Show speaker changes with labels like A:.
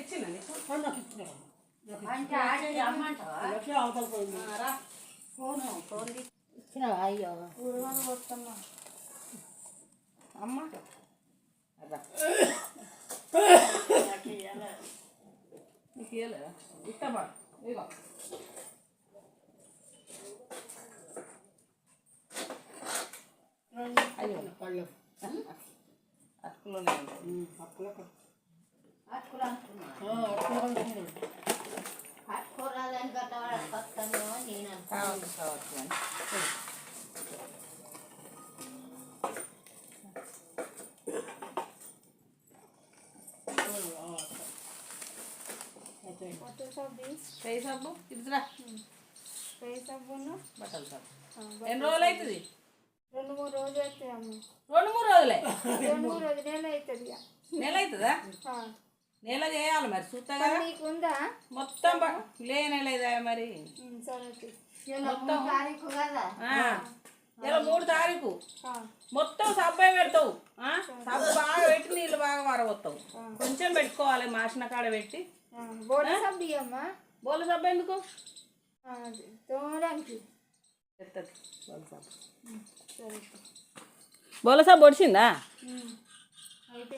A: ఇచ్చిన నీకు
B: నాకు ఇచ్చిన
C: అంటే ఆడి అమ్మంటావా
B: లక్ష్మి అవతల పోయింది
A: రా
C: ఫోన్
B: ఇచ్చిన అయ్యో
C: ఊరుగానే వస్తున్నా
A: అమ్మ రా నీకు ఇవ్వలేదా ఇష్టపడ ఇగో అయ్యో
B: పళ్ళు
A: అక్కులోనే
B: అప్పుల
C: అట్టుకులు అనుకున్నా
B: అప్పులు
C: అట్టుకోరాదని కట్టవాడు వస్తాను నేను
A: కావచ్చు కావచ్చు అని
C: బట్టల సబ్బు
A: చేయి సబ్బు ఇదిరా
C: పేయి సబ్బును
A: బట్టలు సబ్బు ఎన్ని రోజులు అవుతుంది
C: 2-3 రోజులు అవుతాయి అమ్మ
A: 2-3 రోజులే
C: 2-3 రోజులు నెల అవుతుంది ఇక
A: నెల అవుతుందా నెల చేయాలి మరి చూస్తా కదా
C: నీకుందా
A: మొత్తం లే నెల అవుదా మరి
C: సరే తారీఖు కదా
A: ఇలా 3 తారీఖు మొత్తం సబ్బే పెడతావు సబ్బు బాగా పెట్టి నీళ్ళు బాగా వరవస్తావు కొంచెం పెట్టుకోవాలి మాసిన కాడ పెట్టి
C: బోల సబ్బు అమ్మా
A: బోల సబ్బు ఎందుకు
C: తోమడానికి
A: బోల సబ్బు ఒడిచిందా
C: అయితే